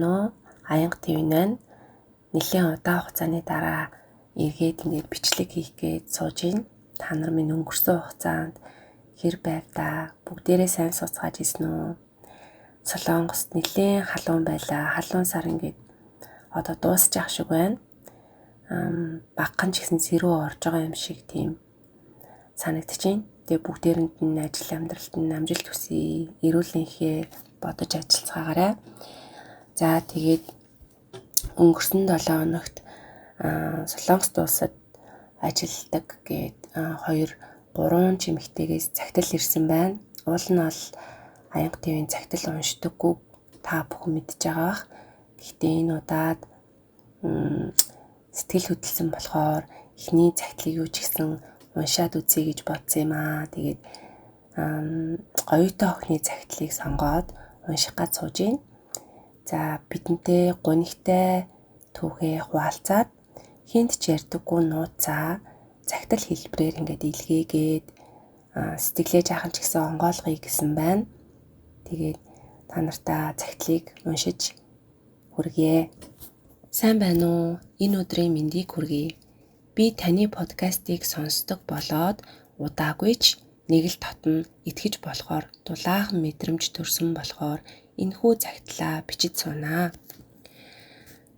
байна уу? Аянга ТV-н нэлээд удаан хугацааны дараа эргээд ингээд бичлэг хийх гээд сууж байна. Та нар минь өнгөрсөн хугацаанд хэр байв да? Бүгдээрээ сайн суцгааж ирсэн үү? Солонгост нэлээд халуун байлаа. Халуун сар ингээд одоо дуусах ах шиг байна. Багхан ч гэсэн сэрүү орж байгаа юм шиг тийм санагдчихээн. Тэгээ бүгдээрэнд нь ажил амьдралд нь амжилт хүсье. Эрүүл энхээ бодож ажиллацгаагаарай. За тэгээд өнгөрсөн 7 хоногт Солонгос улсад ажилладаг гээд 2-3 чимэгтэйгээс захидал ирсэн байна. Уул нь бол Аянга ТV-ийн захидал уншдаггүй та бүхэн мэдж байгаа бах. Гэхдээ энэ удаад сэтгэл хөдлөсөн болохоор эхний захидлыг юу ч гэсэн уншаад үзье гэж бодсон юм аа. Тэгээд гоётой охины захидлыг сонгоод унших гэж сууж байна. За бидэнтэй гонигтай түүхээ хуваалцаад хинт ч ярьдаггүй нууцаа захидал хэлбэрээр ингээд илгээгээд сэтгэлээ жаахан ч гэсэн онгойлгоё гэсэн байна. Тэгээд та нартаа захидлыг уншиж хүргье. Сайн байна уу? Энэ өдрийн мэндийг хүргэе. Би таны подкастыг сонсдог болоод удаагүй ч нэг л тотно итгэж болохоор дулаахан мэдрэмж төрсөн болохоор энэхүү захидлаа бичиж суунаа.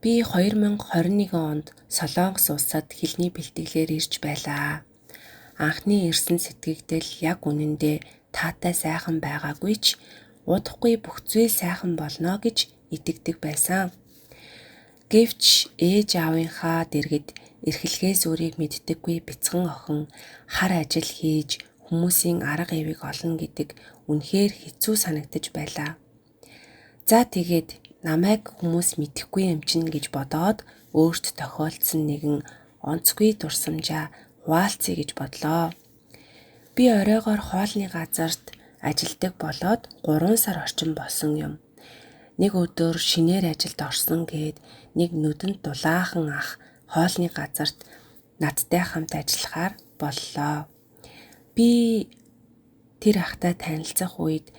Би 2021 онд Солонгос улсад хэлний бэлтгэлээр ирж байлаа. Анхны ирсэн сэтгэгдэл яг үнэндээ таатай сайхан байгаагүй ч удахгүй бүх зүйл сайхан болно гэж итгэдэг байсан. Гэвч ээж аавынхаа дэргэд эрхлэгээс өөрийг мэддэггүй бяцхан охин хар ажил хийж хүмүүсийн арга ивийг олно гэдэг үнэхээр хэцүү санагдаж байлаа. За тэгээд намайг хүмүүс мэдэхгүй юм чинь гэж бодоод өөрт тохиолдсон нэгэн онцгүй дурсамжаа хуваалцъя гэж бодлоо. Би оройгоор хоолны газарт ажилдаг болоод 3 сар орчим болсон юм. Нэг өдөр шинээр ажилд орсон гээд нэг нүдэнд дулаахан ах хоолны газарт надтай хамт ажиллахаар боллоо. Би тэр ахтай танилцах үед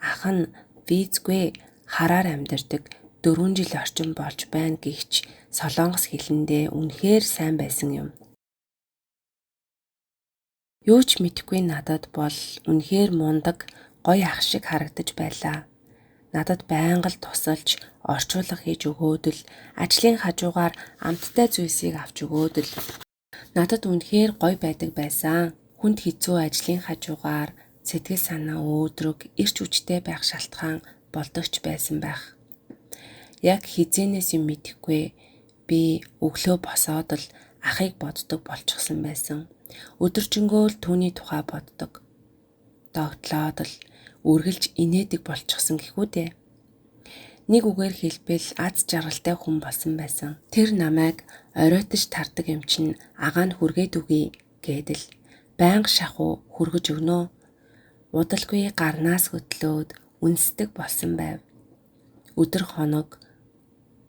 ах нь визгүй хараар амьдардаг 4 жил орчим болж байна гэвч солонгос хэлэндээ үнэхээр сайн байсан юм. Юу ч мэдэхгүй надад бол үнэхээр мундаг гоё ах шиг харагдаж байлаа. Надад байнга л тусалж орчуулга хийж өгөөдөл ажлын хажуугаар амттай зүйлсийг авч өгөөдөл надад үнэхээр гоё байдаг байсан. Хүнд хэцүү ажлын хажуугаар сэтгэл санаа өөдрөг эрч хүчтэй байх шалтгаан болдогч байсан байх. Яг хизээнээс юм мэдэхгүй би өглөө босоод л ахыг боддог болчихсон байсан. Өдөржингөө л түүний тухай боддог. Догтлоод л үргэлж инээдэг болчихсон гэхүү дээ. Нэг үгээр хэлбэл аз жаргалтай хүн болсон байсан. Тэр намайг оройтож тардаг юм чинь агаа нь хүргээд үгүй гэдэл байнга шахуу хүргэж өгнө. Удалгүй гарнаас хөдлөөд үнсдэг болсон байв. Өдөр хоног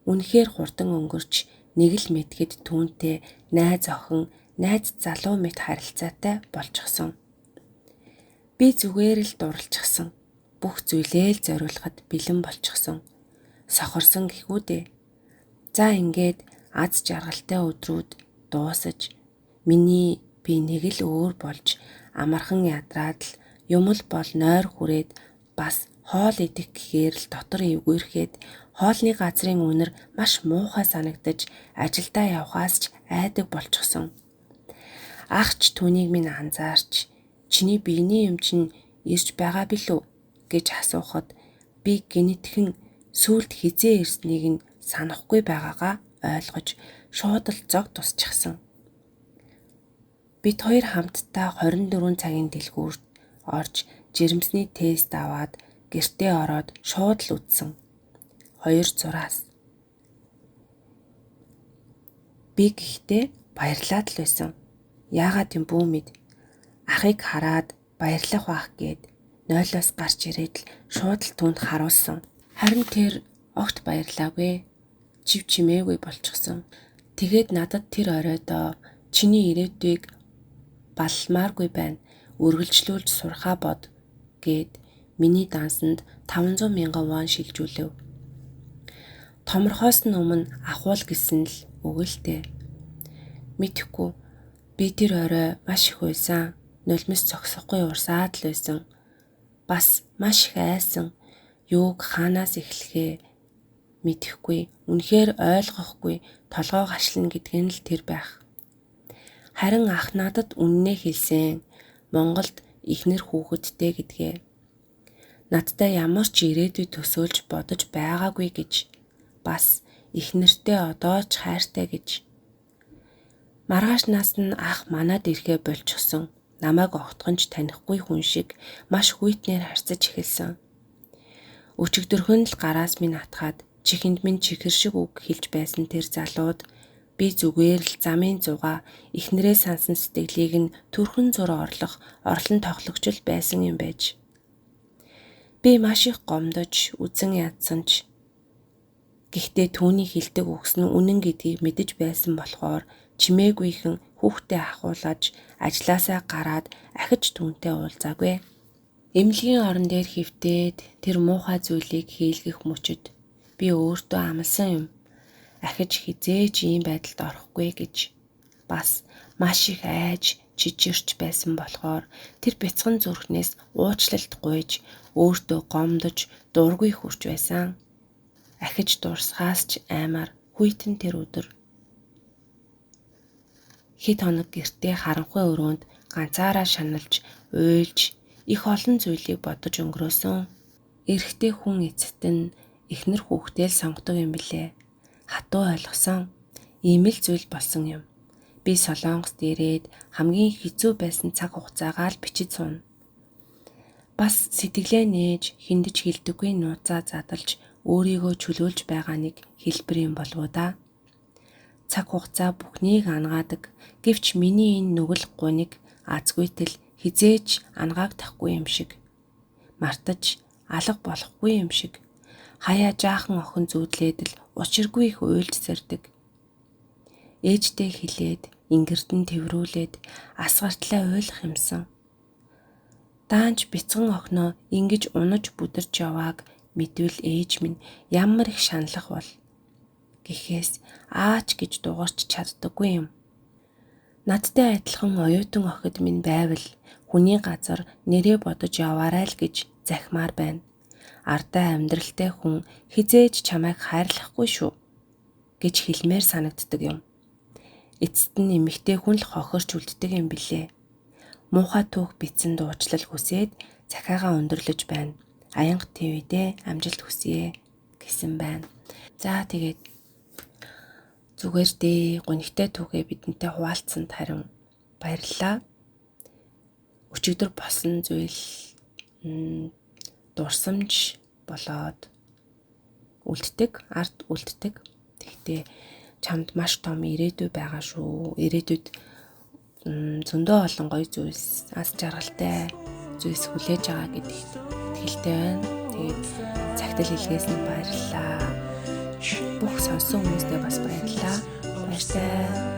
үнэхээр хурдан өнгөрч нэг л мэдгэд түүнтэй найз охин, найз залуу мэт харилцаатай болчихсон. Би зүгээр л дурлчихсан. Бүх зүйлээ л зориулахад бэлэн болчихсон. Сохорсон гэхүү дээ. За ингээд аз жаргалтай өдрүүд дуусаж миний би нэг л өөр болж амархан ядраад л юм л бол нойр хүрээд бас хоол идэх гэхээр л дотор эвгүйрхэд хоолны газрын үнэр маш муухай санагдаж ажилдаа явхаас ч айдаг болчихсон. Ахч түүнийг минь анзаарч чиний биений юм чинь ирж байгаа билүү гэж асуухад би гинэтхэн сүулт хизээ ирснийг нь санахгүй байгаагаа ойлгож шууд л зог тусчихсан. Бид хоёр хамтдаа 24 цагийн дэлгүүрт орж жирэмсний тест аваад гэртээ ороод шууд л үдсэн. 2 зураас. Би гэхдээ баярлаад л байсан. Яагаад юм бүү мэд. Ахыг хараад баярлах байх гээд нойлоос гарч ирээд л шууд л түүнд харуулсан. Харин тэр огт баярлаагүй. Чив чимээгүй болчихсон. Тэгээд надад тэр оройдоо чиний ирээдүйг балмааргүй байна. Үргэлжлүүлж сурхаа бод гээд миний дансанд 500,000 вон шилжүүлэв. Томорхоос нь өмнө ахуул гэсэн л өгөлтэй. Мэдхгүй би тэр орой маш их уйсан, нулимс зогсохгүй урсаад л байсан. Бас маш их айсан. Юуг хаанаас эхлэхээ мэдэхгүй, үнэхээр ойлгохгүй толгой гашлна гэдг нь л тэр байх. Харин ах надад үннээ хэлсэн. Монголд ихнэр хүүхэдтэй гэдгээ. Надтай ямар ч ирээдүй төсөөлж бодож байгаагүй гэж. Бас ихнэртэй одоо ч хайртай гэж. Маргааш нас нь ах манад ирэхээ болчихсон. Намайг огтхонч танихгүй хүн шиг маш хүйтнээр харьцаж эхэлсэн. Өчигдөрхөн л гараас минь атгаад чихэнд минь чихэр шиг үг хэлж байсан тэр залууд би зүгээр л замын зугаа ихнэрээ сансан сэтгэлийг нь төрхөн зур орлон тоглогчл байсан юм байж. Би маш их гомдож үзэн ядсан ч гэхдээ түүний хэлдэг үгс нь үнэн гэдгийг мэдэж байсан болохоор чимээгүйхэн хүүхдээ ахуулж ажилласаа гараад ахиж түүнтэй уулзаагүй. Эмнэлгийн орон дээр хөвтөөд тэр муухай зүйлийг хийлгэх мөчөд би өөртөө амласан юм. Ахиж хизээч ийм байдалд орохгүй гэж. Бас маш их айж жижигэрч байсан болохоор тэр бяцхан зүрхнээс уучлалт гуйж өөртөө гомдож дургүй хүрч байсан. Ахиж дурсахаас ч аймаар хүйтэн тэр өдөр. Хэд хоног гэртээ харанхуй өрөөнд ганцаараа шаналж, уйлж, их олон зүйлийг бодож өнгөрөөсөн. Эрэгтэй хүн эцэст нь эхнэр хүүхдээ л сонгодог юм билээ. Хатуу ойлгосон. Ийм л зүйл болсон юм. Би Солонгост ирээд хамгийн хэцүү байсан цаг хугацаагаа л бичиж сууна. Бас сэтгэлээ нээж хиндэж хилдэггүй нууцаа задалж өөрийгөө чөлөөлж байгаа нэг хэлбэр юм болов уу да. Цаг хугацаа бүхнийг ангаадаг. Гэвч миний энэ нүгэл гуниг азгүйтэл хизээч ангаагдахгүй юм шиг. Мартаж алга болохгүй юм шиг. Хаяа жаахан охин зүүдлээд л учиргүй их уйлж сэрдэг. Ээжтэй хэлээд, ингэрдэн тэврүүлээд асгартлаа уйлах юмсан. Даанч бяцхан охиноо ингэж унаж бүдэрч явааг мэдвэл ээж минь ямар их шаналх бол. Гэхээс аач гэж дуурч чаддаггүй юм. Надтай адилхан оюутан охид минь байвал хүний газар нэрээ бодож яваарай л гэж захимаар байна. Ардаа амьдралтай хүн хизээж чамайг хайрлахгүй шүү гэж хэлмээр санагддаг юм. Эцэст нь эмэгтэй хүн л хохирч үлддэг юм билээ. Муухай түүх бичсэн дуучлал хүсээд захиагаа өндөрлөж байна. Аянга ТV-дээ амжилт хүсье гэсэн байна. За тэгээд зүгээр дээ гонигтай түүхээ бидэнтэй хуваалцсанд харин баярлалаа. Өчигдөр болсон зүйл дурсамж болоод үлддэг, ард үлддэг. Тэгтээ чамд маш том ирээдүй байгаа шүү. Ирээдүйд зөндөө олон гоё зүйлс, аз жаргалтай зүйлс хүлээж байгаа гэдэгт итгэлтэй байна. Тэгээд цагтл хэлгээс нь баярлалаа. Бүх сонсон хүмүүстээ бас баярлалаа. Баяртай.